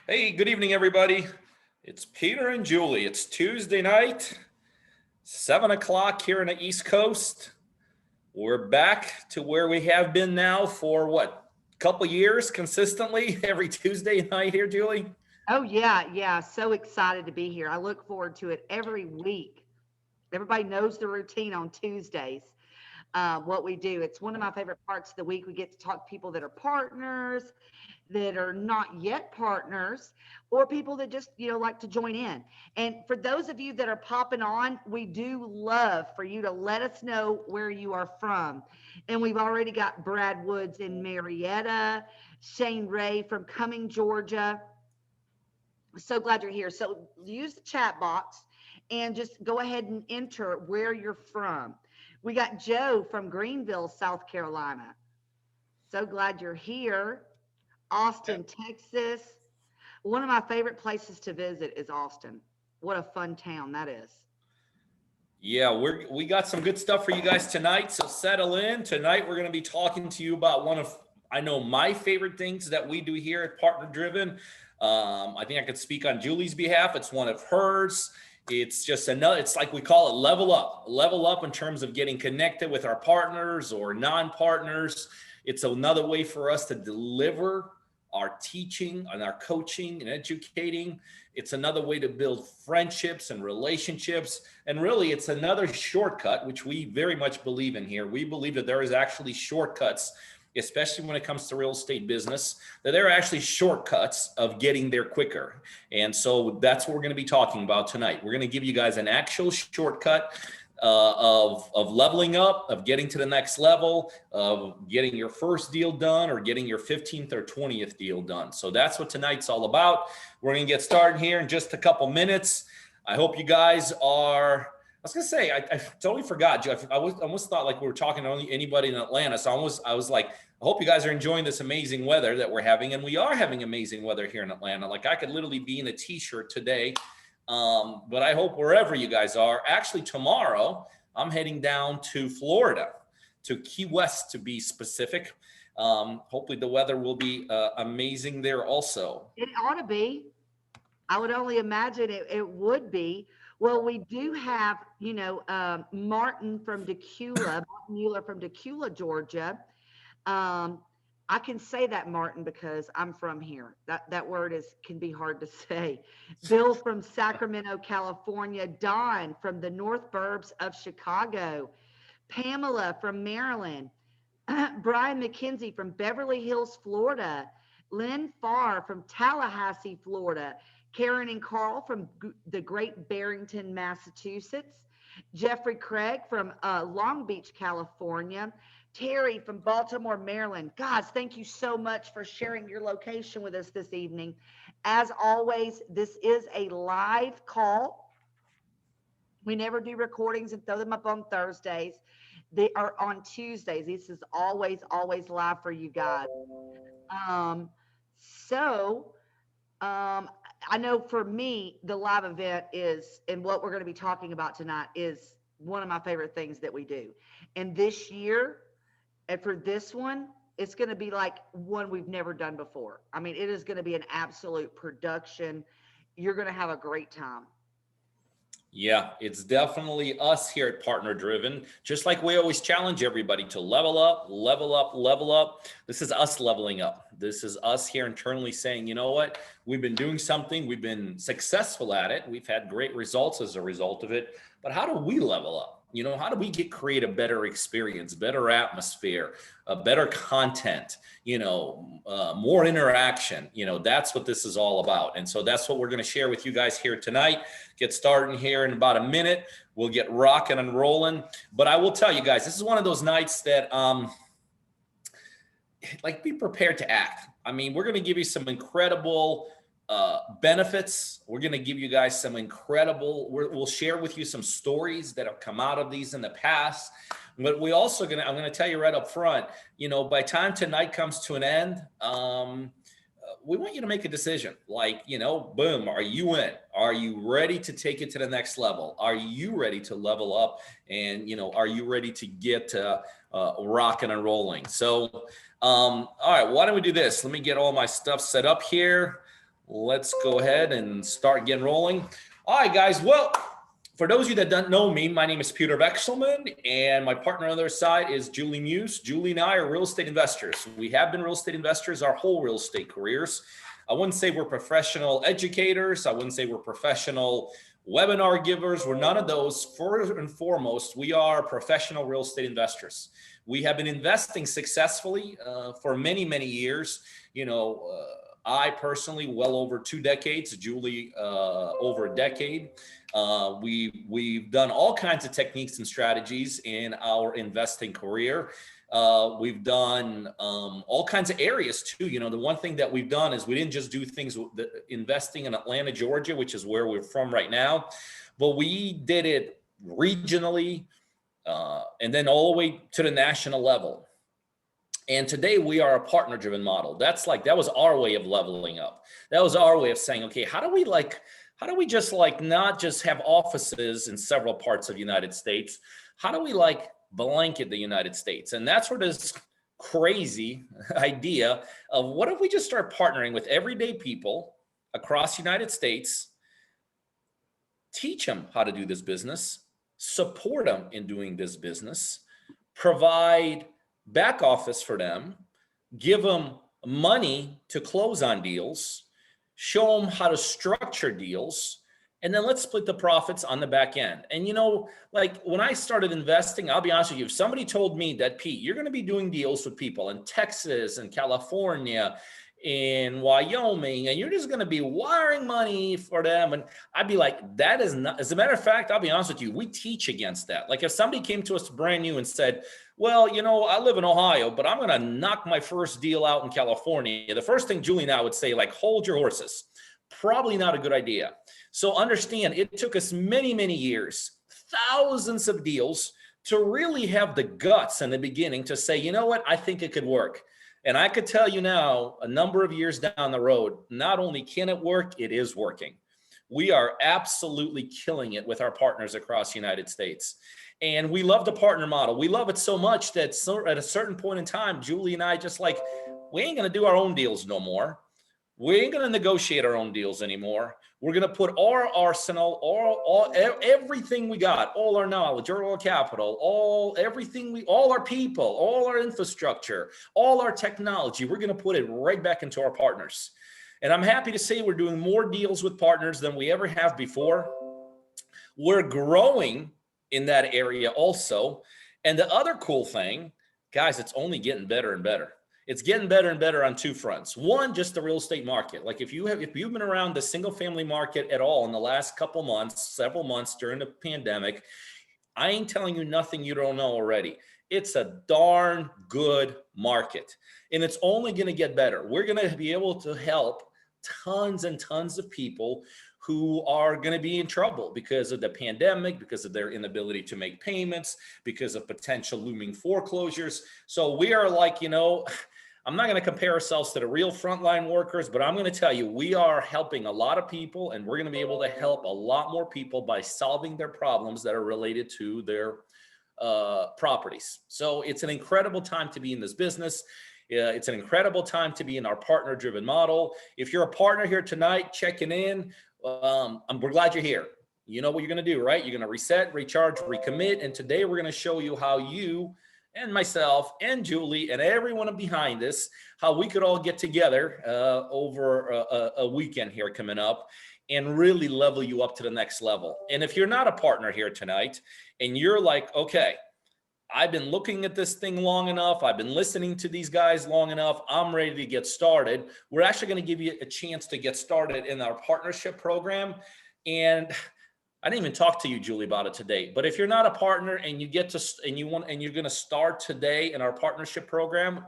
Hey, good evening, everybody. It's Peter and Julie. It's Tuesday night, 7 o'clock here on the East Coast. We're back to where we have been now for what, couple years consistently every Tuesday night here, Julie? Oh, yeah, yeah. So excited to be here. I look forward to it every week. Everybody knows the routine on Tuesdays, what we do. It's one of my favorite parts of the week. We get to talk to people that are partners, that are not yet partners, or people that just, like to join in. And for those of you that are popping on, we do love for you to let us know where you are from. And we've already got Brad Woods in Marietta, Shane Ray from Cumming, Georgia. So glad you're here. So use the chat box and just go ahead and enter where you're from. We got Joe from Greenville, South Carolina. So glad you're here. Austin, Texas. One of my favorite places to visit is Austin. What a fun town that is. Yeah, we got some good stuff for you guys tonight, so settle in. Tonight we're going to be talking to you about one of, I know, my favorite things that we do here at Partner Driven. I think I could speak on Julie's behalf. It's one of hers. It's just another, it's like we call it level up in terms of getting connected with our partners or non-partners. It's another way for us to deliver our teaching and our coaching and educating. It's another way to build friendships and relationships. And really, it's another shortcut, which we very much believe in here. We believe that there is actually shortcuts, especially when it comes to real estate business, that there are actually shortcuts of getting there quicker. And so that's what we're going to be talking about tonight. We're going to give you guys an actual shortcut of leveling up, of getting to the next level, of getting your first deal done or getting your 15th or 20th deal done. So that's what tonight's all about. We're going to get started here in just a couple minutes. I hope you guys are. I was gonna say, I totally forgot, Jeff. I almost thought like we were talking to only anybody in Atlanta. So I was like, I hope you guys are enjoying this amazing weather that we're having, and we are having amazing weather here in Atlanta. Like I could literally be in a t-shirt today. But I hope wherever you guys are, actually tomorrow, I'm heading down to Florida, to Key West to be specific. Hopefully the weather will be amazing there also. It ought to be. I would only imagine it would be. Well, we do have, Martin from Decula, Martin Mueller from Decula, Georgia. Um, I can say that, Martin, because I'm from here. That word can be hard to say. Bill from Sacramento, California. Don from the North Burbs of Chicago. Pamela from Maryland. Brian McKenzie from Beverly Hills, Florida. Lynn Farr from Tallahassee, Florida. Karen and Carl from the Great Barrington, Massachusetts. Jeffrey Craig from Long Beach, California. Terry from Baltimore, Maryland. Guys, thank you so much for sharing your location with us this evening. As always, this is a live call. We never do recordings and throw them up on Thursdays. They are on Tuesdays. This is always live for you guys. Um, so I know for me, the live event is, and what we're going to be talking about tonight is one of my favorite things that we do. And this year, and for this one, it's going to be like one we've never done before. I mean, it is going to be an absolute production. You're going to have a great time. Yeah, it's definitely us here at Partner Driven. Just like we always challenge everybody to level up, level up, level up. This is us leveling up. This is us here internally saying, you know what? We've been doing something. We've been successful at it. We've had great results as a result of it. But how do we level up? You know, how do we create a better experience, better atmosphere, a better content, more interaction? That's what this is all about. And so that's what we're going to share with you guys here tonight. Get started here in about a minute. We'll get rocking and rolling. But I will tell you guys, this is one of those nights that, be prepared to act. I mean, we're going to give you some incredible benefits. We're going to give you guys some incredible, we'll share with you some stories that have come out of these in the past. But we also I'm going to tell you right up front, by time tonight comes to an end, we want you to make a decision. Boom, are you in? Are you ready to take it to the next level? Are you ready to level up? And, are you ready to get rocking and rolling? So, all right, why don't we do this? Let me get all my stuff set up here. Let's go ahead and start getting rolling. All right, guys. Well, for those of you that don't know me, my name is Peter Vexelman, and my partner on the other side is Julie Muse. Julie and I are real estate investors. We have been real estate investors our whole real estate careers. I wouldn't say we're professional educators. I wouldn't say we're professional webinar givers. We're none of those. First and foremost, we are professional real estate investors. We have been investing successfully for many, many years. I personally, well over 2 decades, Julie, over a decade. We've done all kinds of techniques and strategies in our investing career. We've done all kinds of areas too. The one thing that we've done is we didn't just do things investing in Atlanta, Georgia, which is where we're from right now, but we did it regionally and then all the way to the national level. And today we are a partner-driven model. That was our way of leveling up. That was our way of saying, okay, how do we just not just have offices in several parts of the United States? How do we blanket the United States? And that's where this crazy idea of what if we just start partnering with everyday people across the United States, teach them how to do this business, support them in doing this business, provide back office for them, give them money to close on deals, show them how to structure deals, and then let's split the profits on the back end. And when I started investing, I'll be honest with you, if somebody told me that, Pete, you're going to be doing deals with people in Texas and California, in Wyoming, and you're just going to be wiring money for them, and I'd be like, that is not, as a matter of fact, I'll be honest with you, we teach against that. Like if somebody came to us brand new and said, well, I live in Ohio, but I'm going to knock my first deal out in California, the first thing Julie and I would say, hold your horses. Probably not a good idea. So understand, it took us many, many years, thousands of deals to really have the guts in the beginning to say, you know what, I think it could work. And I could tell you now, a number of years down the road, not only can it work, it is working. We are absolutely killing it with our partners across the United States. And we love the partner model. We love it so much that at a certain point in time, Julie and I we ain't going to do our own deals no more. We ain't going to negotiate our own deals anymore. We're going to put our arsenal, everything we got, all our knowledge, all our capital, all our people, all our infrastructure, all our technology. We're going to put it right back into our partners. And I'm happy to say we're doing more deals with partners than we ever have before. We're growing in that area also. And the other cool thing, guys, it's only getting better and better. It's getting better and better on 2 fronts. One, just the real estate market. If you've been around the single family market at all in the last several months during the pandemic, I ain't telling you nothing you don't know already. It's a darn good market, and it's only going to get better. We're going to be able to help tons and tons of people who are going to be in trouble because of the pandemic, because of their inability to make payments, because of potential looming foreclosures. So we are I'm not going to compare ourselves to the real frontline workers, but I'm going to tell you, we are helping a lot of people, and we're going to be able to help a lot more people by solving their problems that are related to their properties. So it's an incredible time to be in this business. It's an incredible time to be in our partner-driven model. If you're a partner here tonight, checking in, we're glad you're here. You know what you're going to do, right? You're going to reset, recharge, recommit. And today we're going to show you how you and myself and Julie and everyone behind this, how we could all get together over a weekend here coming up and really level you up to the next level. And if you're not a partner here tonight and you're like, okay, I've been looking at this thing long enough, I've been listening to these guys long enough, I'm ready to get started, we're actually going to give you a chance to get started in our partnership program. And I didn't even talk to you, Julie, about it today. But if you're not a partner and you're going to start today in our partnership program,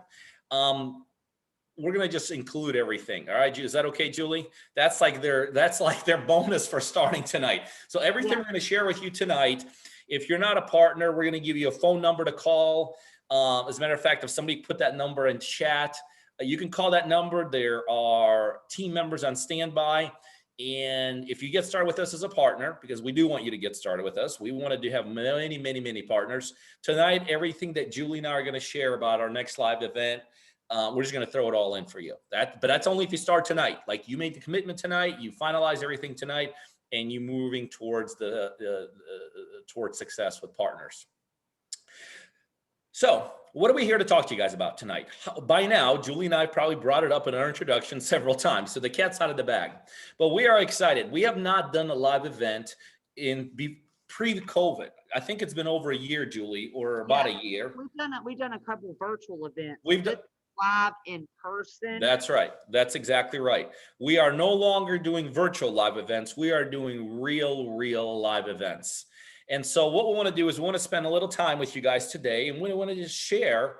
we're going to just include everything. All right. Is that okay, Julie? That's like their bonus for starting tonight. So everything we're going to share with you tonight, if you're not a partner, we're going to give you a phone number to call. As a matter of fact, if somebody put that number in chat, you can call that number. There are team members on standby. And if you get started with us as a partner, because we do want you to get started with us, we wanted to have many, many, many partners. Tonight, everything that Julie and I are going to share about our next live event, we're just going to throw it all in for you. But that's only if you start tonight. Like you made the commitment tonight, you finalize everything tonight, and you moving towards towards success with partners. So what are we here to talk to you guys about tonight? By now, Julie and I probably brought it up in our introduction several times, so the cat's out of the bag. But we are excited. We have not done a live event in pre-COVID. I think it's been over a year, Julie, or about a year. We've done a couple of virtual events. We've done live in person. That's right. That's exactly right. We are no longer doing virtual live events. We are doing real live events. And so what we want to do is we want to spend a little time with you guys today, and we want to just share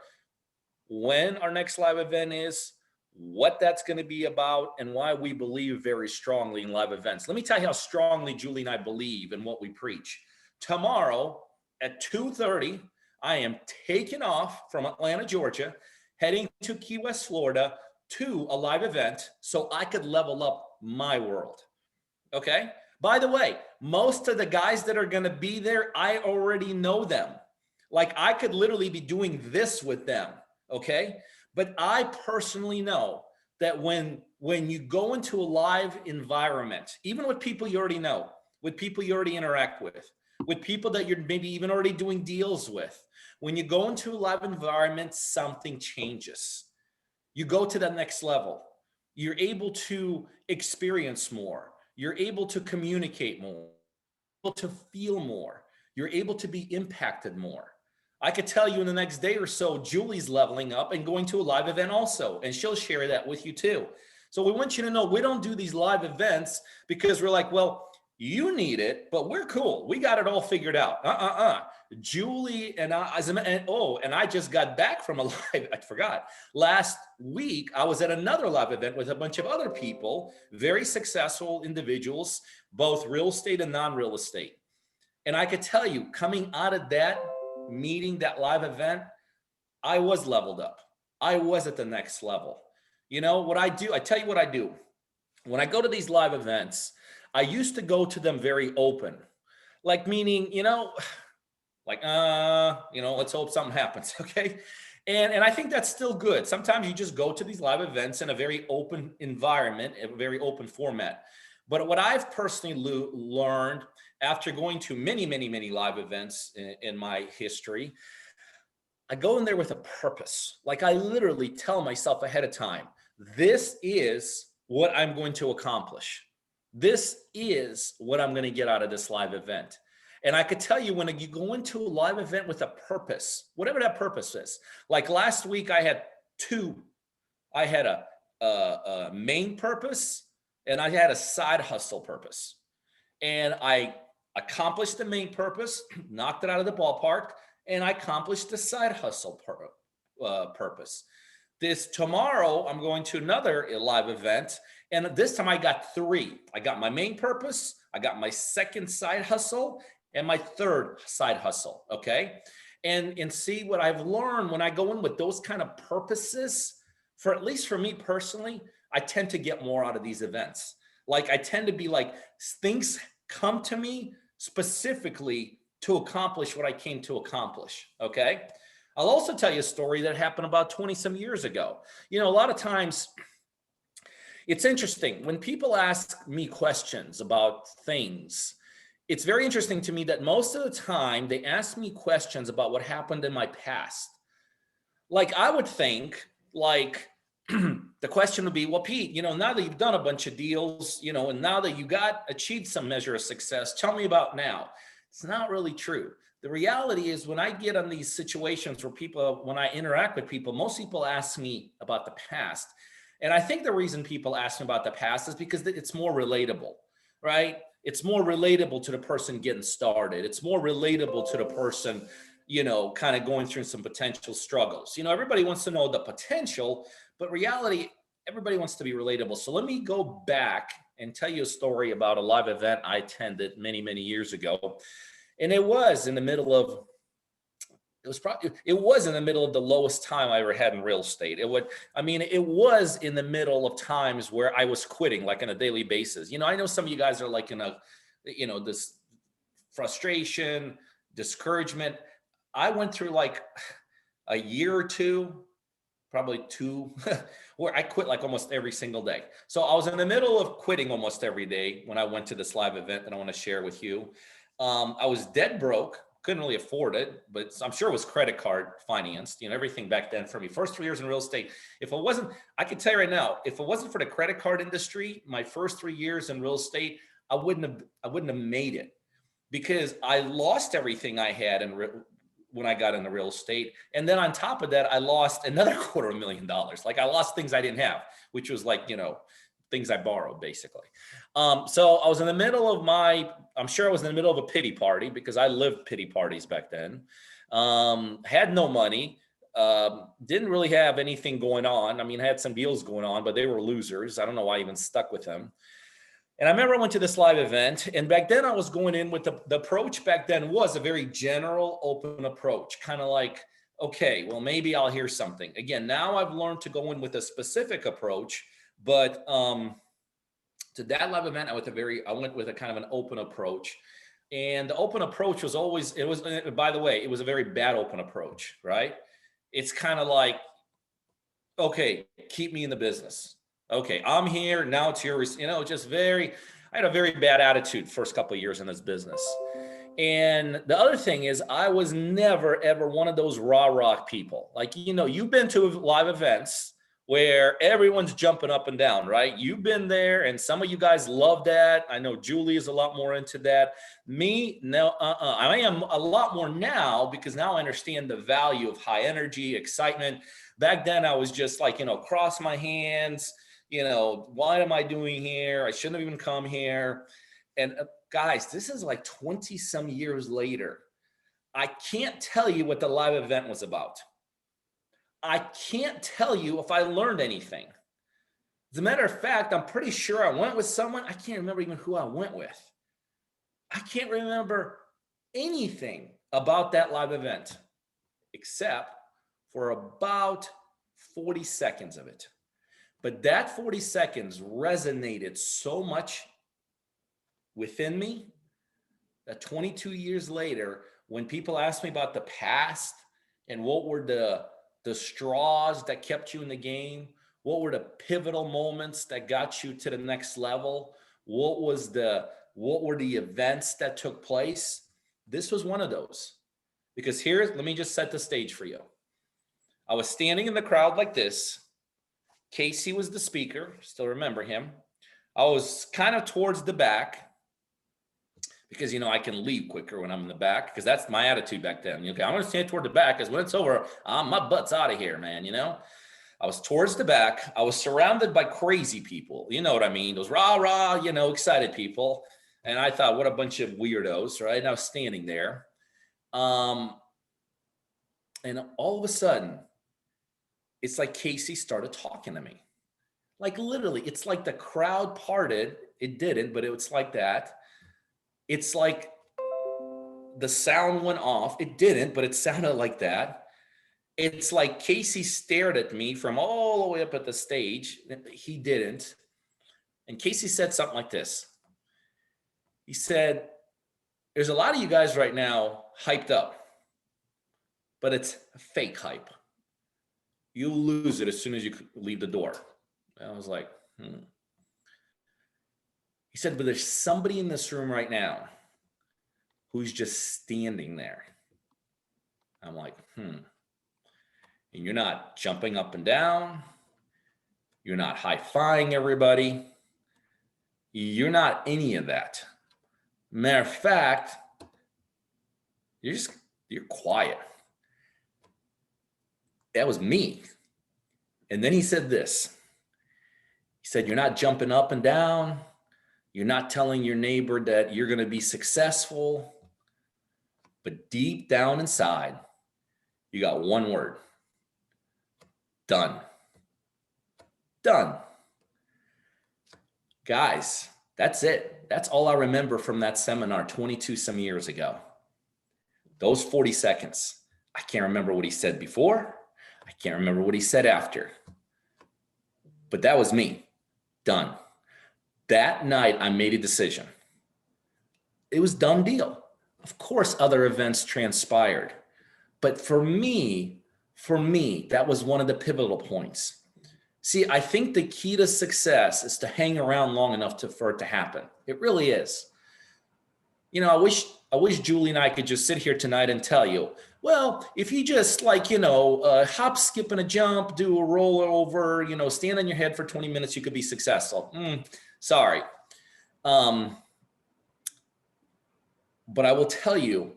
when our next live event is, what that's going to be about, and why we believe very strongly in live events. Let me tell you how strongly Julie and I believe in what we preach. Tomorrow at 2:30, I am taking off from Atlanta, Georgia, heading to Key West, Florida, to a live event so I could level up my world. Okay? By the way, most of the guys that are going to be there, I already know them. Like I could literally be doing this with them. Okay? But I personally know that when you go into a live environment, even with people you already know, with people you already interact with people that you're maybe even already doing deals with, when you go into a live environment, something changes. You go to the next level. You're able to experience more. You're able to communicate more, able to feel more. You're able to be impacted more. I could tell you in the next day or so, Julie's leveling up and going to a live event also, and she'll share that with you too. So we want you to know we don't do these live events because we're like, well, you need it, but we're cool. We got it all figured out. Julie and I just got back from a live, I forgot. Last week, I was at another live event with a bunch of other people, very successful individuals, both real estate and non-real estate. And I could tell you, coming out of that meeting, that live event, I was leveled up. I was at the next level. You know what I do? I tell you what I do. When I go to these live events, I used to go to them very open, like meaning, let's hope something happens. Okay. And I think that's still good. Sometimes you just go to these live events in a very open environment, a very open format. But what I've personally learned after going to many live events in my history, I go in there with a purpose. Like I literally tell myself ahead of time, this is what I'm going to accomplish. This is what I'm going to get out of this live event. And I could tell you when you go into a live event with a purpose, whatever that purpose is, like last week I had two. I had a main purpose and I had a side hustle purpose. And I accomplished the main purpose, knocked it out of the ballpark, and I accomplished the side hustle purpose. Tomorrow, I'm going to another live event, and this time I got three. I got my main purpose, I got my second side hustle, and my third side hustle, okay? And see what I've learned when I go in with those kind of purposes, at least for me personally, I tend to get more out of these events. Like I tend to be like, things come to me specifically to accomplish what I came to accomplish, okay? I'll also tell you a story that happened about 20 some years ago. A lot of times it's interesting when people ask me questions about things. It's very interesting to me that most of the time they ask me questions about what happened in my past. Like I would think like the question would be, well, Pete, now that you've done a bunch of deals, and now that you achieved some measure of success, tell me about now. It's not really true. The reality is when I get on these situations where when I interact with people, most people ask me about the past. And I think the reason people ask me about the past is because it's more relatable, right? It's more relatable to the person getting started. It's more relatable to the person, kind of going through some potential struggles. Everybody wants to know the potential, but reality, everybody wants to be relatable. So let me go back and tell you a story about a live event I attended many years ago. And it was in the middle of the lowest time I ever had in real estate. It was in the middle of times where I was quitting, like on a daily basis. I know some of you guys are like in this frustration, discouragement. I went through like a year or two, probably two, where I quit like almost every single day. So I was in the middle of quitting almost every day when I went to this live event that I want to share with you. I was dead broke, couldn't really afford it, but I'm sure it was credit card financed, everything back then for me. First 3 years in real estate. I can tell you right now, if it wasn't for the credit card industry, my first 3 years in real estate, I wouldn't have made it, because I lost everything I had when I got into real estate. And then on top of that, I lost another $250,000. Like I lost things I didn't have, which was like, things I borrowed basically. So I was in the middle of I'm sure I was in the middle of a pity party, because I lived pity parties back then. Had no money, didn't really have anything going on. I mean, I had some deals going on, but they were losers. I don't know why I even stuck with them. And I remember I went to this live event, and back then I was going in with the approach back then was a very general, open approach, kind of like, okay, well, maybe I'll hear something. Again, now I've learned to go in with a specific approach, but to that live event, I went with a kind of an open approach. And the open approach was by the way, it was a very bad open approach, right? It's kind of like, okay, keep me in the business. Okay, I'm here, now it's yours. I had a very bad attitude first couple of years in this business. And the other thing is, I was never, ever one of those rah-rah people. Like, you've been to live events where everyone's jumping up and down, right? You've been there, and some of you guys love that. I know Julie is a lot more into that. Me, no, I am a lot more now, because now I understand the value of high energy, excitement. Back then, I was just like, cross my hands, what am I doing here? I shouldn't have even come here. And guys, this is like 20 some years later. I can't tell you what the live event was about. I can't tell you if I learned anything. As a matter of fact, I'm pretty sure I went with someone. I can't remember even who I went with. I can't remember anything about that live event, except for about 40 seconds of it. But that 40 seconds resonated so much within me that 22 years later, when people ask me about the past and what were the straws that kept you in the game, what were the pivotal moments that got you to the next level, what were the events that took place, this was one of those. Because let me just set the stage for you. I was standing in the crowd like this. Casey was the speaker, still remember him. I was kind of towards the back, because, I can leave quicker when I'm in the back, because that's my attitude back then. Okay, I'm going to stand toward the back, because when it's over, my butt's out of here, man, I was towards the back. I was surrounded by crazy people. You know what I mean? Those rah-rah, excited people. And I thought, what a bunch of weirdos, right? And I was standing there. And all of a sudden, it's like Casey started talking to me. Like literally, it's like the crowd parted. It didn't, but it was like that. It's like the sound went off. It didn't, but it sounded like that. It's like Casey stared at me from all the way up at the stage. He didn't. And Casey said something like this. He said, there's a lot of you guys right now hyped up, but it's fake hype. You'll lose it as soon as you leave the door. And I was like, He said, but there's somebody in this room right now who's just standing there. I'm like, And you're not jumping up and down. You're not high-fiving everybody. You're not any of that. Matter of fact, you're quiet. That was me. And then he said this. He said, you're not jumping up and down. You're not telling your neighbor that you're going to be successful. But deep down inside, you got one word. Done. Done. Guys, that's it. That's all I remember from that seminar 22 some years ago. Those 40 seconds. I can't remember what he said before. I can't remember what he said after. But that was me. Done. That night, I made a decision. It was done deal. Of course, other events transpired. But for me, For me, that was one of the pivotal points. See, I think the key to success is to hang around long enough for it to happen. It really is. You know, I wish Julie and I could just sit here tonight and tell you, well, if you just like, hop, skip, and a jump, do a rollover, stand on your head for 20 minutes, you could be successful. Sorry. But I will tell you,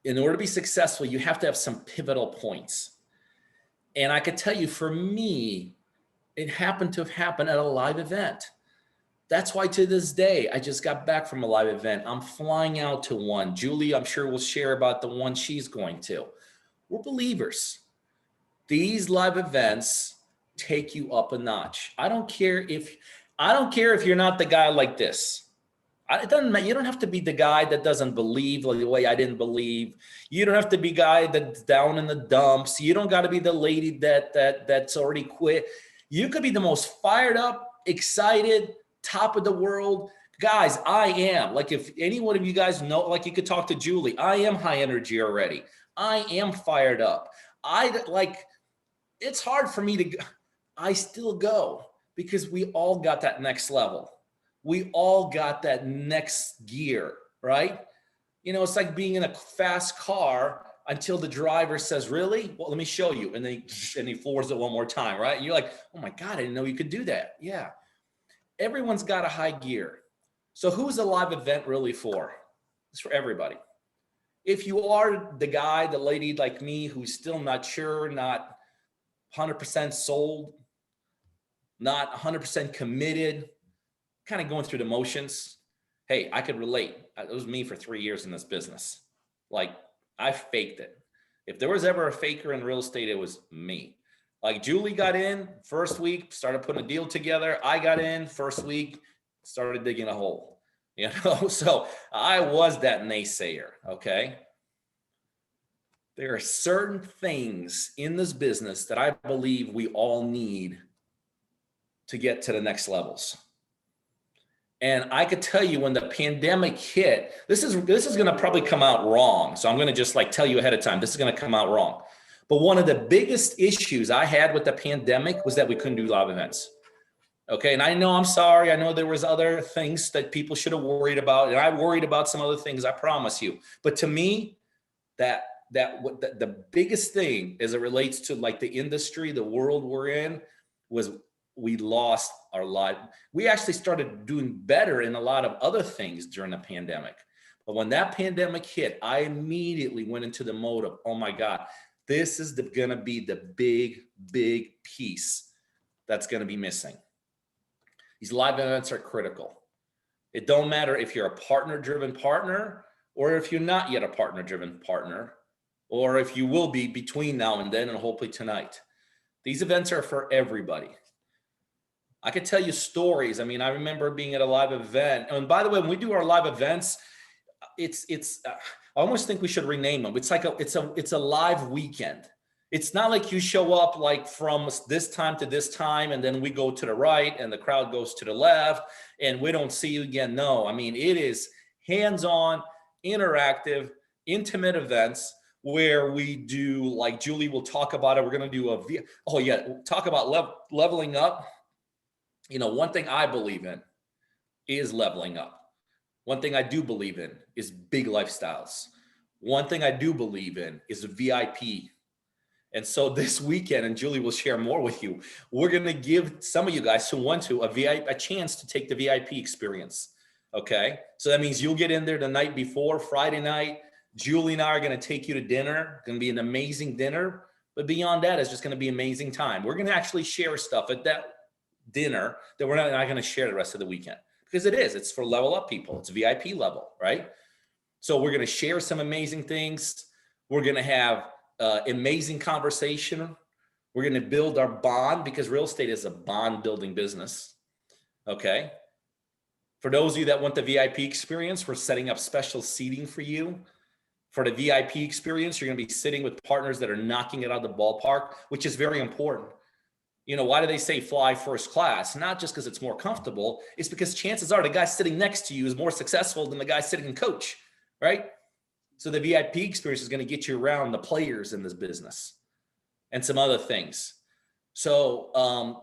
in order to be successful, you have to have some pivotal points. And I could tell you, for me, it happened to have happened at a live event. That's why to this day, I just got back from a live event. I'm flying out to one. Julie, I'm sure will share about the one she's going to. We're believers. These live events take you up a notch. I don't care if you're not the guy like this. It doesn't matter. You don't have to be the guy that doesn't believe the way I didn't believe. You don't have to be the guy that's down in the dumps. You don't got to be the lady that's already quit. You could be the most fired up, excited, top of the world. Guys, I am. Like, if any one of you guys know, like, you could talk to Julie. I am high energy already. I am fired up. It's hard for me to, I still go because we all got that next level. We all got that next gear, right? It's like being in a fast car until the driver says, really? Well, let me show you. And then he floors it one more time, right? And you're like, oh my God, I didn't know you could do that. Yeah. Everyone's got a high gear. So who's a live event really for? It's for everybody. If you are the guy, the lady like me, who's still not sure, not 100% sold, not 100% committed, kind of going through the motions, hey, I could relate. It was me for 3 years in this business. Like, I faked it. If there was ever a faker in real estate, it was me. Like, Julie got in first week, started putting a deal together. I got in first week, started digging a hole, So I was that naysayer, okay? There are certain things in this business that I believe we all need to get to the next levels. And I could tell you, when the pandemic hit, this is going to probably come out wrong. So I'm going to just tell you ahead of time, this is going to come out wrong. But one of the biggest issues I had with the pandemic was that we couldn't do live events. Okay. And I know, I'm sorry. I know there was other things that people should have worried about. And I worried about some other things, I promise you. But to me, the biggest thing as it relates to the industry, the world we're in, was we lost our life. We actually started doing better in a lot of other things during the pandemic. But when that pandemic hit, I immediately went into the mode of, oh my God, this is going to be the big piece that's going to be missing. These live events are critical. It don't matter if you're a partner-driven partner or if you're not yet a partner-driven partner, or if you will be between now and then and hopefully tonight. These events are for everybody. I could tell you stories. I mean, I remember being at a live event. And by the way, when we do our live events, I almost think we should rename them. It's like it's a live weekend. It's not like you show up from this time to this time, and then we go to the right and the crowd goes to the left and we don't see you again. No, I mean, it is hands-on, interactive, intimate events where we do, like Julie will talk about it. We're going to do talk about leveling up. One thing I believe in is leveling up. One thing I do believe in is big lifestyles. One thing I do believe in is a VIP. And so this weekend, and Julie will share more with you, we're going to give some of you guys who want to a chance to take the VIP experience. Okay. So that means you'll get in there the night before, Friday night. Julie and I are going to take you to dinner. Going to be an amazing dinner. But beyond that, it's just going to be an amazing time. We're going to actually share stuff at that dinner that we're not going to share the rest of the weekend, because it's for level up people. It's VIP level, right? So we're going to share some amazing things. We're going to have amazing conversation. We're going to build our bond, because real estate is a bond building business. Okay. For those of you that want the VIP experience, we're setting up special seating for you. For the VIP experience, you're going to be sitting with partners that are knocking it out of the ballpark, which is very important. Why do they say fly first class? Not just because it's more comfortable. It's because chances are the guy sitting next to you is more successful than the guy sitting in coach, right? So the VIP experience is going to get you around the players in this business. and some other things. So,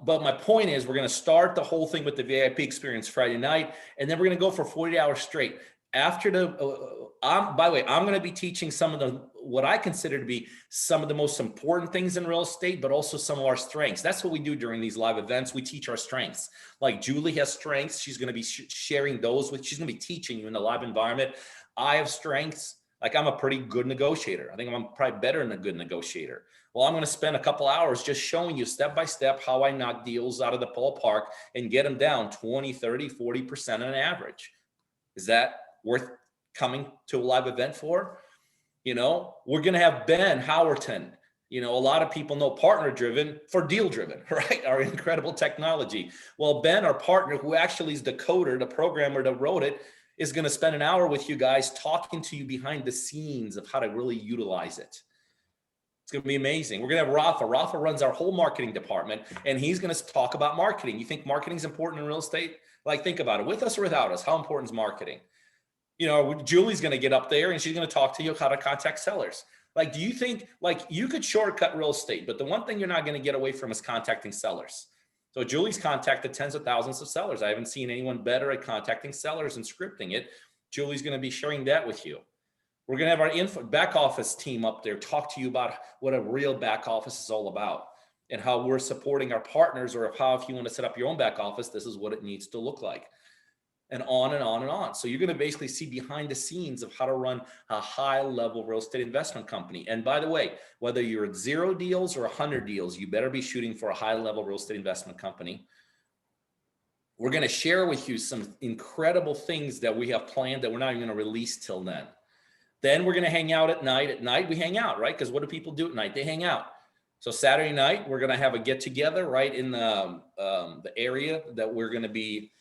but my point is, we're going to start the whole thing with the VIP experience Friday night, and then we're going to go for 40 hours straight. After by the way, I'm going to be teaching some of what I consider to be some of the most important things in real estate, but also some of our strengths. That's what we do during these live events. We teach our strengths. Like Julie has strengths. She's going to be sharing those she's going to be teaching you in the live environment. I have strengths. Like I'm a pretty good negotiator. I think I'm probably better than a good negotiator. Well, I'm going to spend a couple hours just showing you step by step how I knock deals out of the ballpark and get them down 20, 30, 40% on average. Is that worth coming to a live event for? You know, we're going to have Ben Howerton. You know, a lot of people know Partner Driven for Deal Driven, right? Our incredible technology. Well, Ben, our partner, who actually is the coder, the programmer that wrote it, is going to spend an hour with you guys talking to you behind the scenes of how to really utilize it. It's going to be amazing. We're going to have Rafa. Rafa runs our whole marketing department, and he's going to talk about marketing. You think marketing is important in real estate? Like, think about it. With us or without us, how important is marketing? You know, Julie's going to get up there and she's going to talk to you how to contact sellers. Like, do you think, like, you could shortcut real estate, but the one thing you're not going to get away from is contacting sellers. So Julie's contacted tens of thousands of sellers. I haven't seen anyone better at contacting sellers and scripting it. Julie's going to be sharing that with you. We're going to have our back office team up there talk to you about what a real back office is all about and how we're supporting our partners, or how, if you want to set up your own back office, this is what it needs to look like, and on and on and on. So you're going to basically see behind the scenes of how to run a high level real estate investment company. And by the way, whether you're at 0 deals or 100 deals, you better be shooting for a high level real estate investment company. We're going to share with you some incredible things that we have planned that we're not even going to release till then. Then we're going to hang out at night. At night, we hang out, right? Because what do people do at night? They hang out. So Saturday night, we're going to have a get together right in the area that we're going to be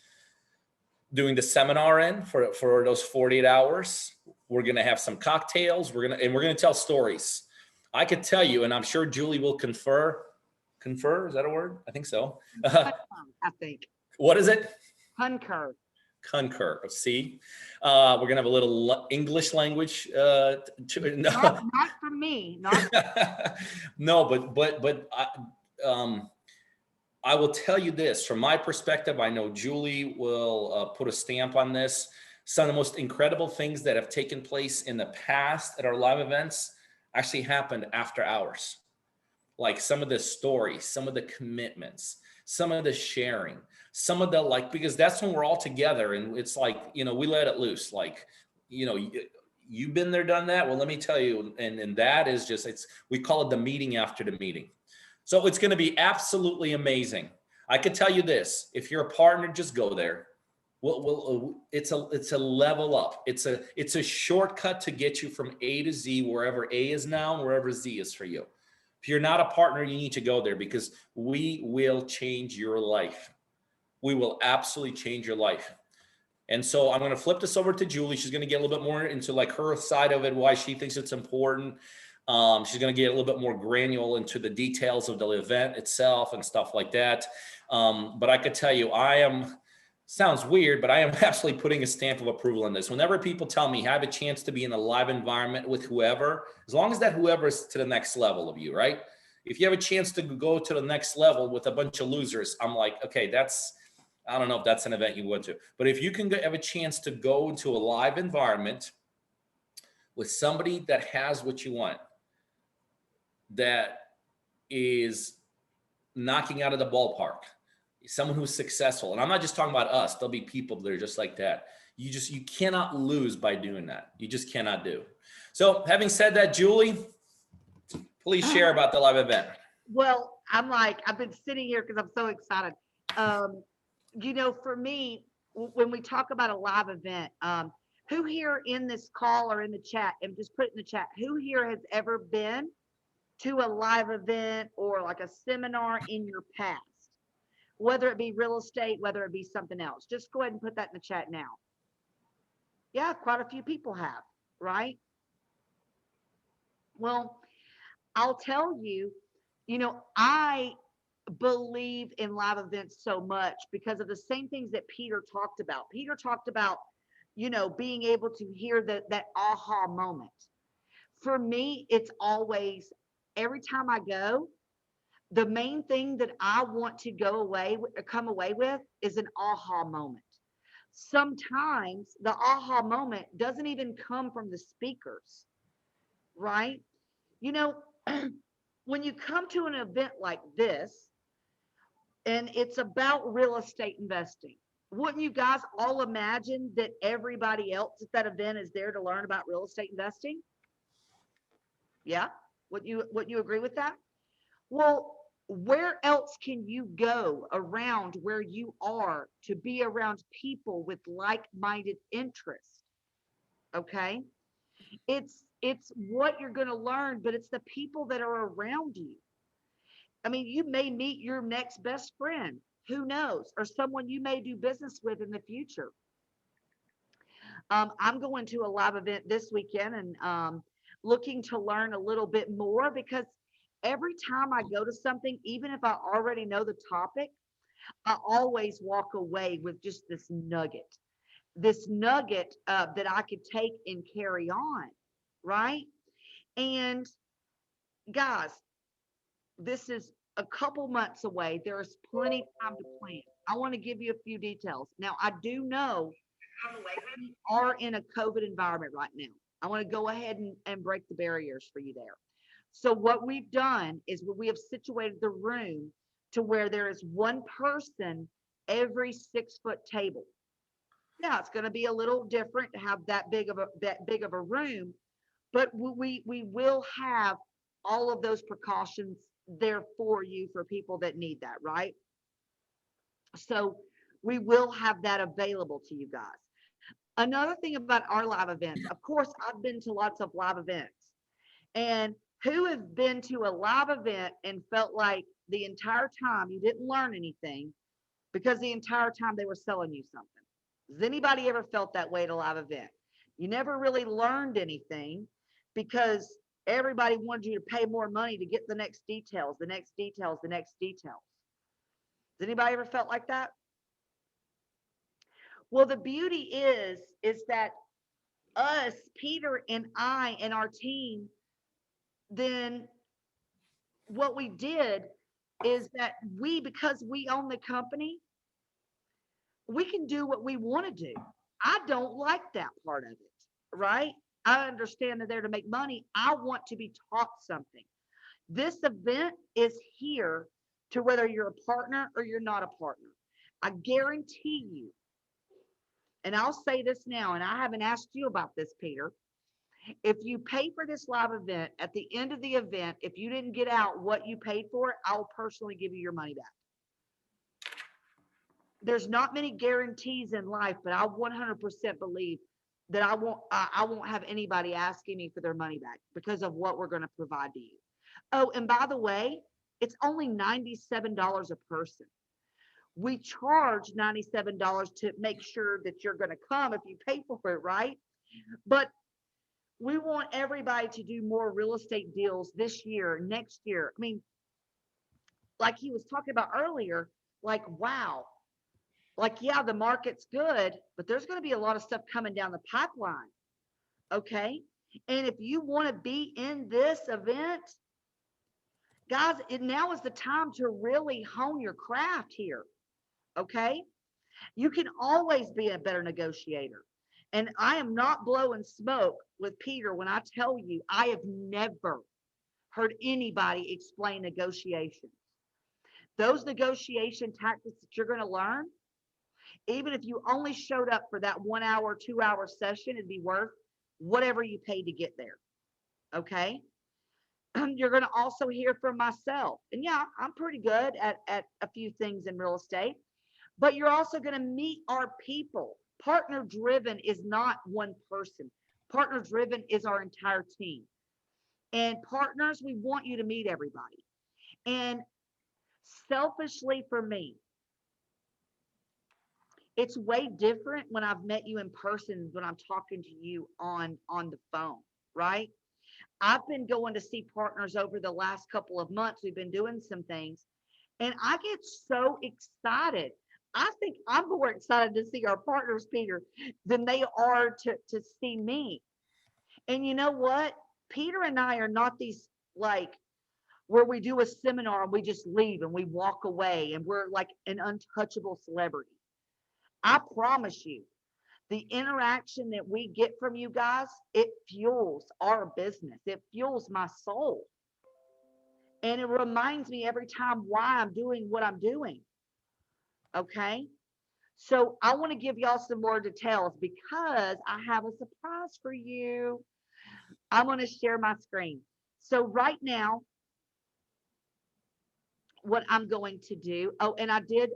doing the seminar in for those 48 hours. We're going to have some cocktails. We're going to tell stories. I could tell you, and I'm sure Julie will confer. Confer, is that a word? I think so. I think. What is it? Concur. Concur. See, we're gonna have a little English language. No. Not for me. Not. No, but I will tell you this from my perspective. I know Julie will put a stamp on this. Some of the most incredible things that have taken place in the past at our live events actually happened after hours. Like some of the stories, some of the commitments, some of the sharing, some of the because that's when we're all together and it's like, we let it loose. Like, you've been there, done that. Well, let me tell you. And that is just, we call it the meeting after the meeting. So it's going to be absolutely amazing. I could tell you this, if you're a partner, just go there. It's a level up. It's a shortcut to get you from A to Z, wherever A is now and wherever Z is for you. If you're not a partner, you need to go there because we will change your life. We will absolutely change your life. And so I'm going to flip this over to Julie. She's going to get a little bit more into her side of it, why she thinks it's important. She's going to get a little bit more granular into the details of the event itself and stuff like that. But I could tell you, sounds weird, but I am absolutely putting a stamp of approval on this. Whenever people tell me I have a chance to be in a live environment with whoever, as long as that whoever is to the next level of you, right? If you have a chance to go to the next level with a bunch of losers, I'm like, okay, I don't know if that's an event you went to, but if you can have a chance to go into a live environment with somebody that has what you want, that is knocking out of the ballpark, someone who's successful. And I'm not just talking about us. There'll be people that are just like that. You cannot lose by doing that. You just cannot do. So having said that, Julie, please share about the live event. Well, I've been sitting here because I'm so excited. For me, when we talk about a live event, who here in this call or in the chat, and just put it in the chat, who here has ever been to a live event or like a seminar in your past? Whether it be real estate, whether it be something else, just go ahead and put that in the chat now. Yeah, quite a few people have, right? Well, I'll tell you, I believe in live events so much because of the same things that Peter talked about. Peter talked about, being able to hear that aha moment. For me, it's always, every time I go, The main thing that I want to come away with is an aha moment. Sometimes the aha moment doesn't even come from the speakers, right? You know, when you come to an event like this and it's about real estate investing, wouldn't you guys all imagine that everybody else at that event is there to learn about real estate investing? Yeah? Would you agree with that? Well, where else can you go around where you are to be around people with like-minded interests? Okay? It's what you're going to learn, but it's the people that are around you. I mean, you may meet your next best friend, who knows, or someone you may do business with in the future. I'm going to a live event this weekend and looking to learn a little bit more because every time I go to something, even if I already know the topic, I always walk away with just this nugget that I could take and carry on, right? And guys, this is a couple months away. There is plenty of time to plan. I want to give you a few details. Now, I do know we are in a COVID environment right now. I want to go ahead and break the barriers for you there. So what we've done is we have situated the room to where there is one person every 6 foot table. Yeah, it's going to be a little different to have that big of a room, but we will have all of those precautions there for you for people that need that, right? So we will have that available to you guys. Another thing about our live events, of course, I've been to lots of live events. And who has been to a live event and felt like the entire time you didn't learn anything because the entire time they were selling you something? Has anybody ever felt that way at a live event? You never really learned anything because everybody wanted you to pay more money to get the next details, the next details, the next details. Has anybody ever felt like that? Well, the beauty is that us, Peter and I and our team, then what we did is that because we own the company, we can do what we want to do. I don't like that part of it, right? I understand that they're to make money. I want to be taught something. This event is here to whether you're a partner or you're not a partner. I guarantee you, and I'll say this now, and I haven't asked you about this, Peter. If you pay for this live event, at the end of the event, if you didn't get out what you paid for, I'll personally give you your money back. There's not many guarantees in life, but I 100% believe that I won't have anybody asking me for their money back because of what we're going to provide to you. Oh, and by the way, it's only $97 a person. We charge $97 to make sure that you're going to come if you pay for it, right? But we want everybody to do more real estate deals this year, next year. I mean, like he was talking about earlier, like, wow, like, yeah, the market's good, but there's going to be a lot of stuff coming down the pipeline. Okay. And if you want to be in this event, guys, now is the time to really hone your craft here. Okay. You can always be a better negotiator. And I am not blowing smoke with Peter when I tell you I have never heard anybody explain negotiations. Those negotiation tactics that you're going to learn, even if you only showed up for that 1 hour, 2 hour session, it'd be worth whatever you paid to get there. Okay. You're going to also hear from myself. And yeah, I'm pretty good at a few things in real estate, but you're also going to meet our people. Partner driven is not one person. Partner driven is our entire team. And partners, we want you to meet everybody. And selfishly for me, it's way different when I've met you in person when I'm talking to you on the phone, right? I've been going to see partners over the last couple of months. We've been doing some things, and I get so excited. I think I'm more excited to see our partners, Peter, than they are to see me. And you know what? Peter and I are not these like where we do a seminar and we just leave and we walk away and we're like an untouchable celebrity. I promise you, the interaction that we get from you guys, it fuels our business. It fuels my soul. And it reminds me every time why I'm doing what I'm doing. Okay. So I want to give y'all some more details because I have a surprise for you. I'm going to share my screen. So right now, what I'm going to do, oh, and I did,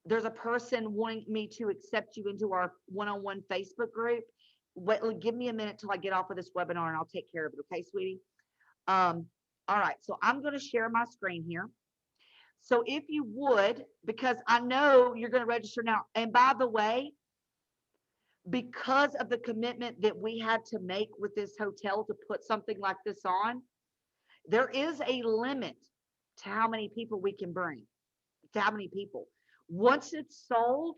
there's a person wanting me to accept you into our one-on-one Facebook group. Wait, give me a minute till I get off of this webinar and I'll take care of it. Okay, sweetie? All right, so I'm going to share my screen here. So if you would, because I know you're going to register now. And by the way, because of the commitment that we had to make with this hotel to put something like this on, there is a limit to how many people we can bring, to how many people. Once it's sold,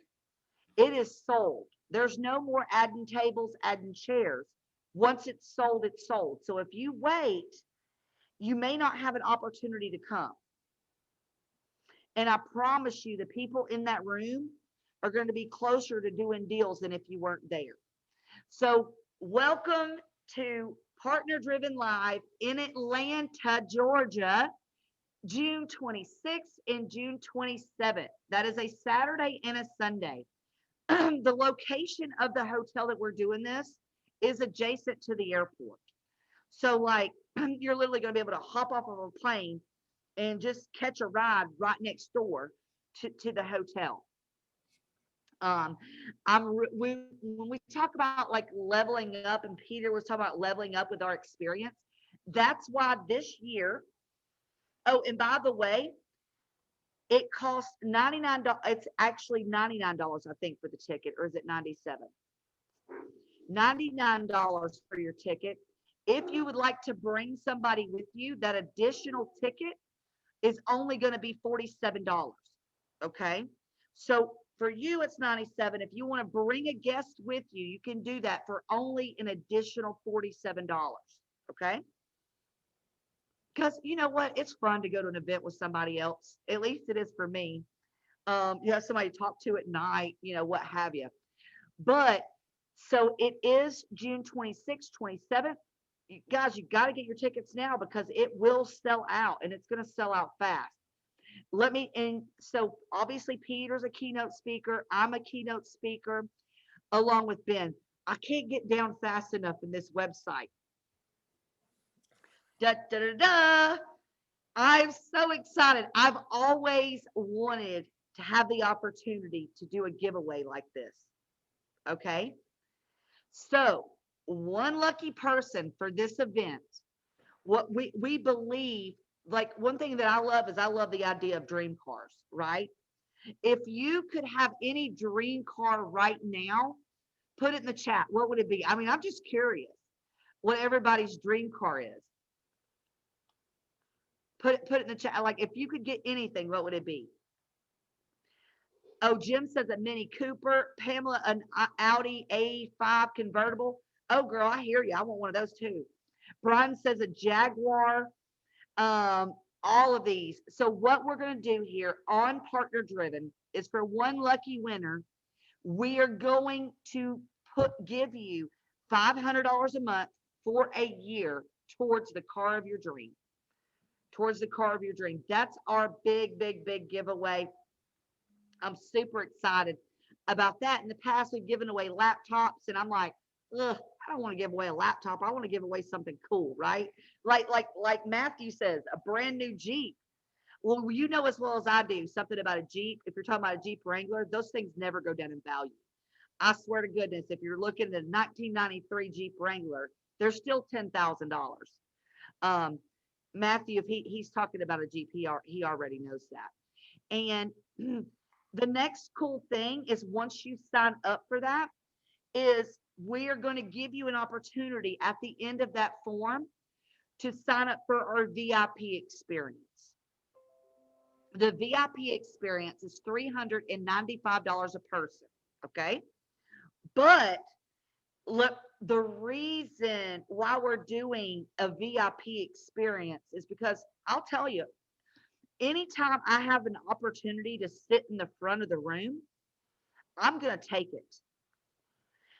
it is sold. There's no more adding tables, adding chairs. Once it's sold, it's sold. So if you wait, you may not have an opportunity to come. And I promise you, the people in that room are going to be closer to doing deals than if you weren't there. So welcome to Partner Driven Live in Atlanta, Georgia, June 26th and June 27th. That is a Saturday and a Sunday. The location of the hotel that we're doing this is adjacent to the airport. So like you're literally going to be able to hop off of a plane and just catch a ride right next door to the hotel. When we talk about like leveling up, and Peter was talking about leveling up with our experience, that's why this year, oh, and by the way, it costs $99. It's actually $99, I think, for the ticket, or is it $97? $99 for your ticket. If you would like to bring somebody with you, that additional ticket is only going to be $47. Okay. So for you, it's $97. If you want to bring a guest with you, you can do that for only an additional $47. Okay. Because you know what? It's fun to go to an event with somebody else. At least it is for me. You have somebody to talk to at night, you know, what have you. But so it is June 26th, 27th. You guys, you got to get your tickets now because it will sell out and it's going to sell out fast. And so obviously Peter's a keynote speaker. I'm a keynote speaker along with Ben. I can't get down fast enough in this website. Da, da, da, da. I'm so excited. I've always wanted to have the opportunity to do a giveaway like this. Okay. So one lucky person for this event, what we believe, like one thing that I love is I love the idea of dream cars, right? If you could have any dream car right now, put it in the chat. What would it be? I mean, I'm just curious what everybody's dream car is. Put it in the chat. Like if you could get anything, what would it be? Oh, Jim says a Mini Cooper. Pamela, an Audi A5 convertible. Oh, girl, I hear you. I want one of those too. Brian says a Jaguar. All of these. So what we're going to do here on Partner Driven is for one lucky winner, we are going to give you $500 a month for a year towards the car of your dream. Towards the car of your dream. That's our big, big, big giveaway. I'm super excited about that. In the past, we've given away laptops, and I'm like, ugh, I don't want to give away a laptop. I want to give away something cool, right? Like Matthew says, a brand new Jeep. Well, you know as well as I do something about a Jeep. If you're talking about a Jeep Wrangler, those things never go down in value. I swear to goodness, if you're looking at a 1993 Jeep Wrangler, they're still $10,000. Matthew, if he's talking about a Jeep, he already knows that. And the next cool thing is once you sign up for that, is we are going to give you an opportunity at the end of that form to sign up for our VIP experience. The VIP experience is $395 a person, okay? But Look, the reason why we're doing a VIP experience is because I'll tell you, anytime I have an opportunity to sit in the front of the room, I'm going to take it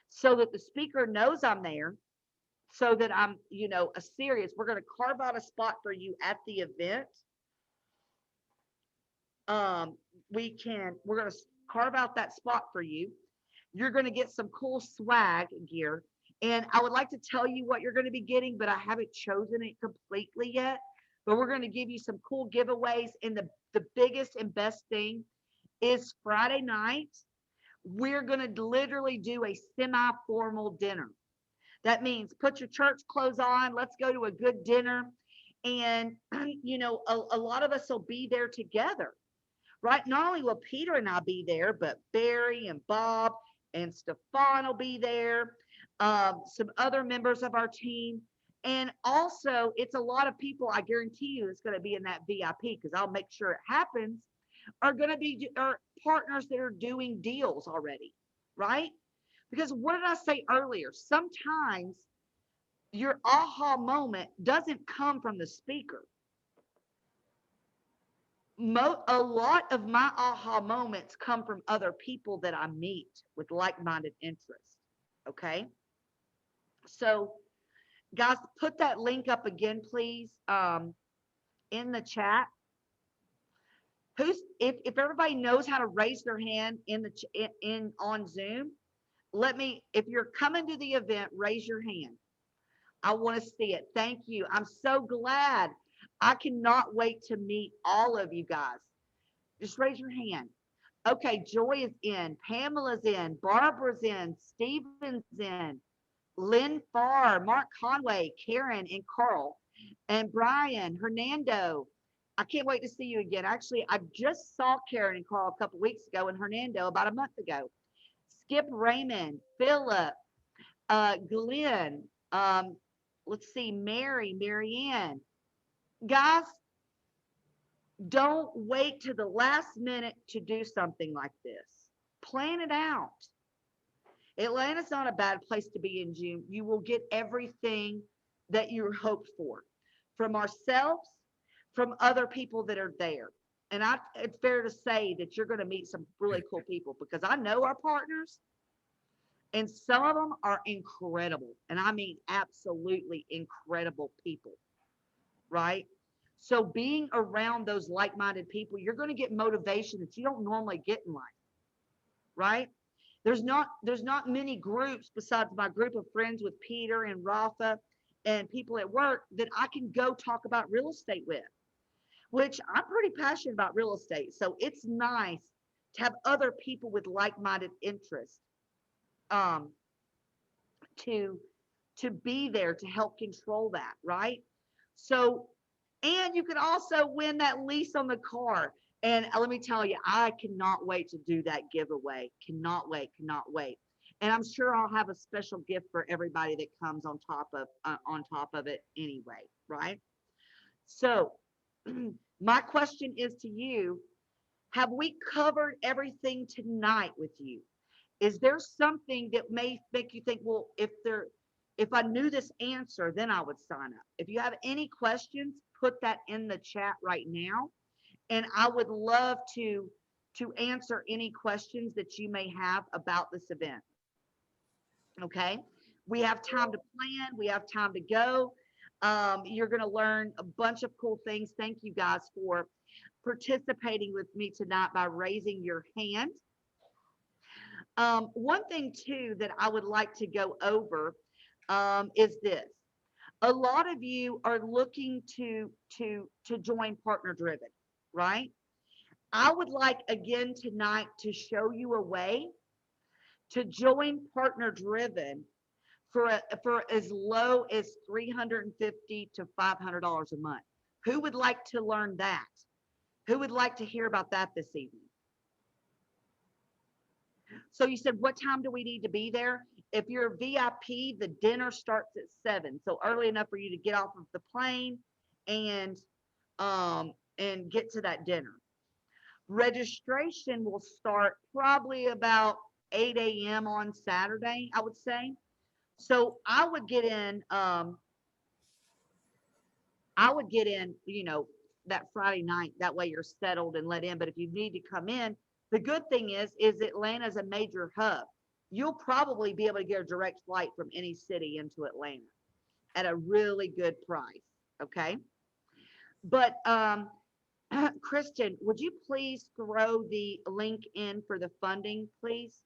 so that the speaker knows I'm there, so that I'm, a serious. We're going to carve out a spot for you at the event. Um, we're going to carve out that spot for you. You're going to get some cool swag gear. And I would like to tell you what you're going to be getting, but I haven't chosen it completely yet. But we're going to give you some cool giveaways. And the biggest and best thing is Friday night, we're going to literally do a semi-formal dinner. That means put your church clothes on. Let's go to a good dinner. And, a lot of us will be there together, right? Not only will Peter and I be there, but Barry and Bob and Stefan will be there, some other members of our team. And also, it's a lot of people, I guarantee you, it's going to be in that VIP because I'll make sure it happens, are going to be are partners that are doing deals already, right? Because what did I say earlier? Sometimes your aha moment doesn't come from the speaker. A lot of my aha moments come from other people that I meet with like-minded interests. Okay. So guys, put that link up again, please, in the chat. If everybody knows how to raise their hand in on Zoom, if you're coming to the event, raise your hand. I want to see it. Thank you. I'm so glad. I cannot wait to meet all of you guys. Just raise your hand. Okay, Joy is in, Pamela's in, Barbara's in, Stephen's in, Lynn Farr, Mark Conway, Karen, and Carl, and Brian, Hernando. I can't wait to see you again. Actually, I just saw Karen and Carl a couple weeks ago and Hernando about a month ago. Skip Raymond, Philip, Glenn, let's see, Marianne. Guys, don't wait to the last minute to do something like this. Plan it out. Atlanta's not a bad place to be in June. You will get everything that you hoped for from ourselves, from other people that are there. And it's fair to say that you're going to meet some really cool people because I know our partners and some of them are incredible. And I mean, absolutely incredible people, right? So being around those like-minded people, you're going to get motivation that you don't normally get in life, right? There's not many groups besides my group of friends with Peter and Rafa and people at work that I can go talk about real estate with, which I'm pretty passionate about real estate. So it's nice to have other people with like-minded interests to be there to help control that, right? So, and you can also win that lease on the car. And let me tell you, I cannot wait to do that giveaway. Cannot wait, cannot wait. And I'm sure I'll have a special gift for everybody that comes on top of it anyway, right? So, my question is to you, have we covered everything tonight with you? Is there something that may make you think, well, if I knew this answer, then I would sign up? If you have any questions, put that in the chat right now. And I would love to answer any questions that you may have about this event. Okay. We have time to plan. We have time to go. You're going to learn a bunch of cool things. Thank you guys for participating with me tonight by raising your hand. One thing too that I would like to go over is this. A lot of you are looking to join Partner Driven, right? I would like again tonight to show you a way to join Partner Driven for as low as $350 to $500 a month. Who would like to learn that? Who would like to hear about that this evening? So you said, what time do we need to be there? If you're a VIP, the dinner starts at 7. So early enough for you to get off of the plane and get to that dinner. Registration will start probably about 8 a.m. on Saturday, I would say. So I would get in, that Friday night. That way you're settled and let in. But if you need to come in, the good thing is Atlanta's a major hub. You'll probably be able to get a direct flight from any city into Atlanta at a really good price. Okay. But Kristen, would you please throw the link in for the funding, please?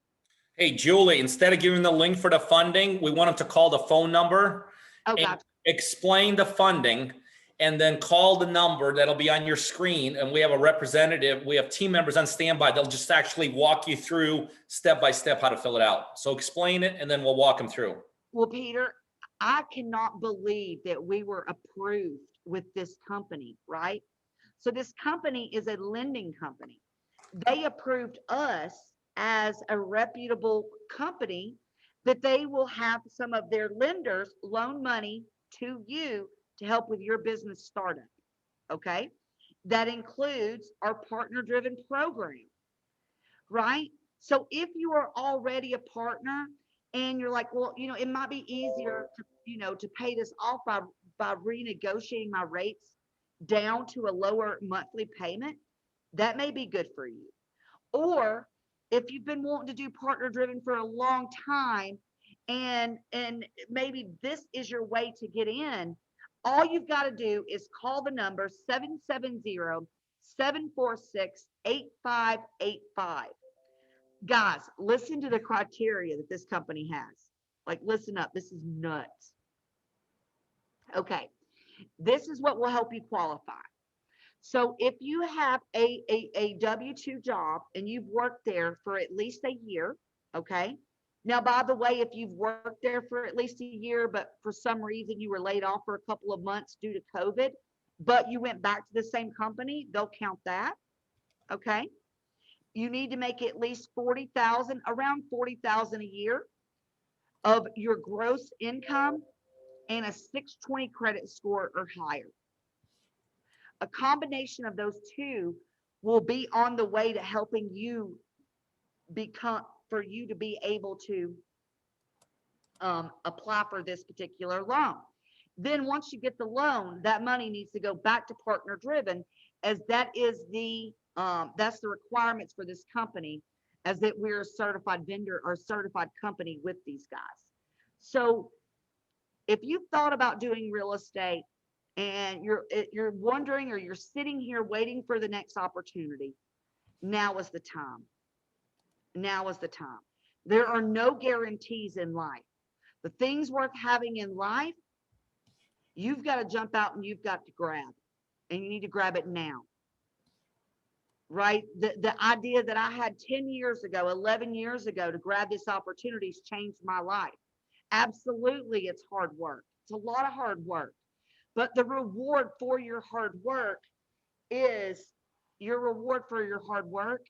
Hey, Julie, instead of giving the link for the funding, we want them to call the phone number Oh, and gotcha. explain the funding, and then call the number that'll be on your screen. And we have a representative, we have team members on standby. They'll just actually walk you through step by step how to fill it out. So explain it, and then we'll walk them through. Well, Peter, I cannot believe that we were approved with this company, right? So this company is a lending company. They approved us as a reputable company that they will have some of their lenders loan money to you to help with your business startup. Okay. That includes our partner driven program, right? So if you are already a partner and you're like, well, it might be easier to, to pay this off by renegotiating my rates down to a lower monthly payment, that may be good for you. Or if you've been wanting to do partner driven for a long time and maybe this is your way to get in, all you've got to do is call the number 770-746-8585. Guys, listen to the criteria that this company has. Like, listen up. This is nuts. Okay. This is what will help you qualify. So if you have a W-2 job and you've worked there for at least a year, okay? Now, by the way, if you've worked there for at least a year, but for some reason you were laid off for a couple of months due to COVID, but you went back to the same company, they'll count that, okay? You need to make at least 40,000, around 40,000 a year of your gross income and a 620 credit score or higher. A combination of those two will be on the way to helping you for you to be able to apply for this particular loan. Then once you get the loan, that money needs to go back to Partner Driven, as that is that's the requirements for this company, as that we're a certified vendor or certified company with these guys. So if you've thought about doing real estate and you're wondering, or you're sitting here waiting for the next opportunity, now is the time. Now is the time. There are no guarantees in life. The things worth having in life, you've got to jump out and you've got to grab, and you need to grab it now. Right? The idea that I had 10 years ago, 11 years ago to grab this opportunity has changed my life. Absolutely, it's hard work. It's a lot of hard work. But the reward for your hard work is your reward for your hard work.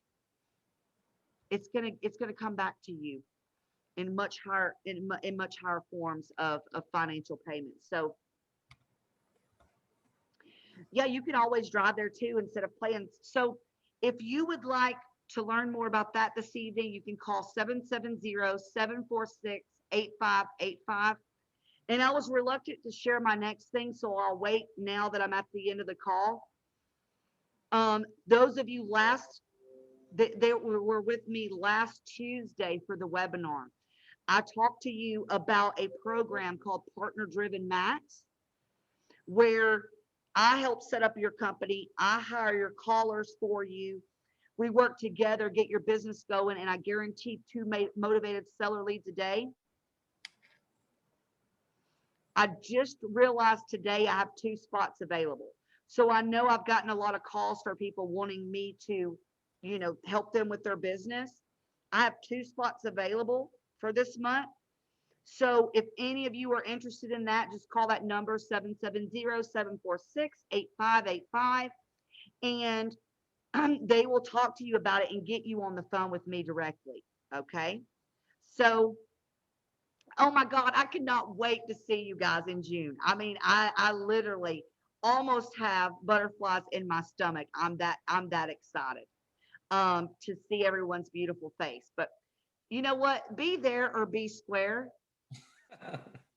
It's gonna come back to you in much higher forms of financial payments. So yeah, you can always drive there too instead of playing. So if you would like to learn more about that this evening, you can call 770-746-8585. And I was reluctant to share my next thing, so I'll wait now that I'm at the end of the call. Those of you that were with me last Tuesday for the webinar, I talked to you about a program called Partner Driven Max, where I help set up your company. I hire your callers for you. We work together, get your business going, and I guarantee 2 motivated seller leads a day. I just realized today I have 2 spots available. So I know I've gotten a lot of calls for people wanting me to, help them with their business. I have 2 spots available for this month. So if any of you are interested in that, just call that number 770-746-8585, and they will talk to you about it and get you on the phone with me directly. Okay. So, oh my God, I cannot wait to see you guys in June. I mean, I literally almost have butterflies in my stomach. I'm that excited to see everyone's beautiful face. But you know what? Be there or be square.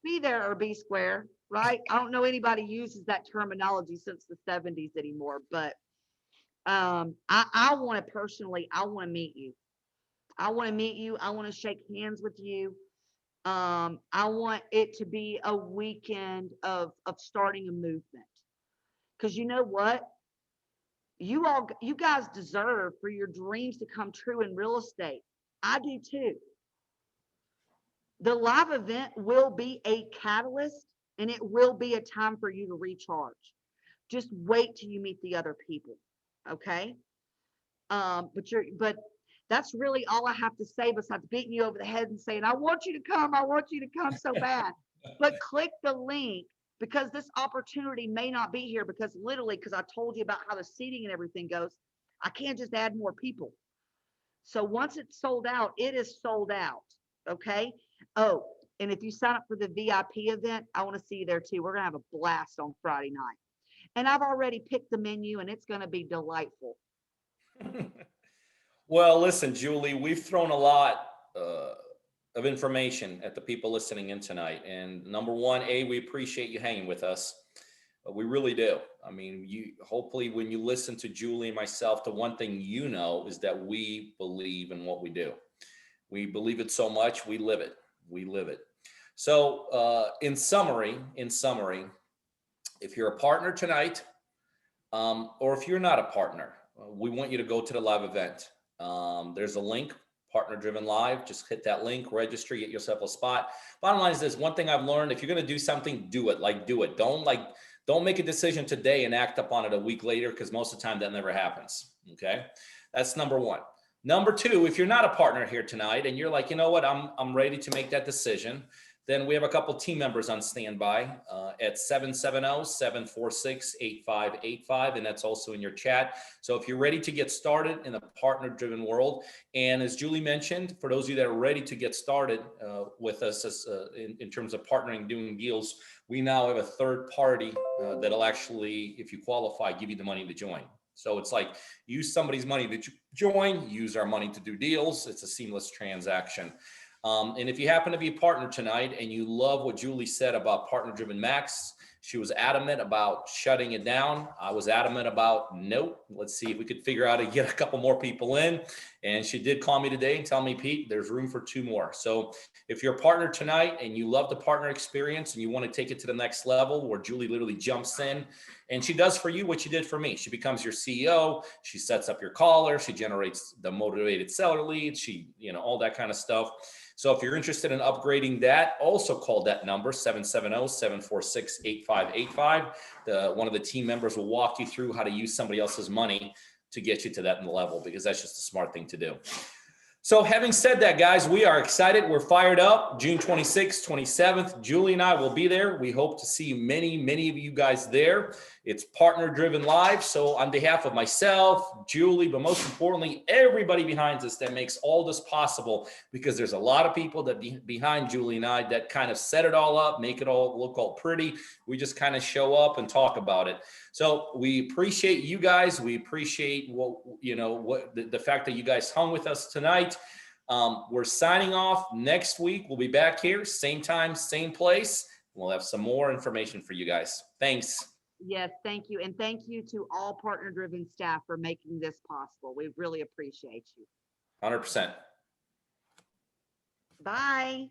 Be there or be square, right? I don't know anybody uses that terminology since the 70s anymore, but I want to personally, I want to meet you. I want to meet you. I want to shake hands with you. I want it to be a weekend of starting a movement. Because you know what? You guys deserve for your dreams to come true in real estate. I do too. The live event will be a catalyst and it will be a time for you to recharge. Just wait till you meet the other people. Okay. But that's really all I have to say besides beating you over the head and saying, I want you to come. I want you to come so bad. But click the link because this opportunity may not be here because literally, because I told you about how the seating and everything goes, I can't just add more people. So once it's sold out, it is sold out. Okay. Oh, and if you sign up for the VIP event, I want to see you there too. We're going to have a blast on Friday night. And I've already picked the menu and it's going to be delightful. Well, listen, Julie, we've thrown a lot of information at the people listening in tonight. And number one, we appreciate you hanging with us. We really do. I mean, hopefully when you listen to Julie and myself, the one thing you know is that we believe in what we do. We believe it so much, we live it. We live it. So in summary, if you're a partner tonight, or if you're not a partner, we want you to go to the live event. There's a link, Partner Driven Live. Just hit that link, register, get yourself a spot. Bottom line is this: one thing I've learned: if you're going to do something, do it. Do it. Don't make a decision today and act upon it a week later, because most of the time that never happens. Okay, that's number one. Number two, if you're not a partner here tonight and you're like, you know what, I'm ready to make that decision, then we have a couple team members on standby at 770-746-8585, and that's also in your chat. So if you're ready to get started in the partner-driven world, and as Julie mentioned, for those of you that are ready to get started with us in terms of partnering, doing deals, we now have a third party that'll actually, if you qualify, give you the money to join. So it's like, use somebody's money to join, use our money to do deals. It's a seamless transaction. And if you happen to be a partner tonight and you love what Julie said about Partner Driven Max, she was adamant about shutting it down. I was adamant about, nope, let's see if we could figure out how to get a couple more people in. And she did call me today and tell me, Pete, there's room for 2 more. So if you're a partner tonight and you love the partner experience and you want to take it to the next level where Julie literally jumps in and she does for you what she did for me. She becomes your CEO. She sets up your caller. She generates the motivated seller leads. She, all that kind of stuff. So if you're interested in upgrading that, also call that number, 770-746-8585. One of the team members will walk you through how to use somebody else's money to get you to that level, because that's just a smart thing to do. So having said that, guys, we are excited. We're fired up. June 26th, 27th, Julie and I will be there. We hope to see many, many of you guys there. It's Partner Driven Live. So on behalf of myself, Julie, but most importantly, everybody behind us that makes all this possible, because there's a lot of people that behind Julie and I that kind of set it all up, make it all look all pretty. We just kind of show up and talk about it. So we appreciate you guys. We appreciate the fact that you guys hung with us tonight. We're signing off. Next week, we'll be back here, same time, same place. We'll have some more information for you guys. Thanks. Yes, thank you. And thank you to all Partner Driven staff for making this possible. We really appreciate you. 100%. Bye.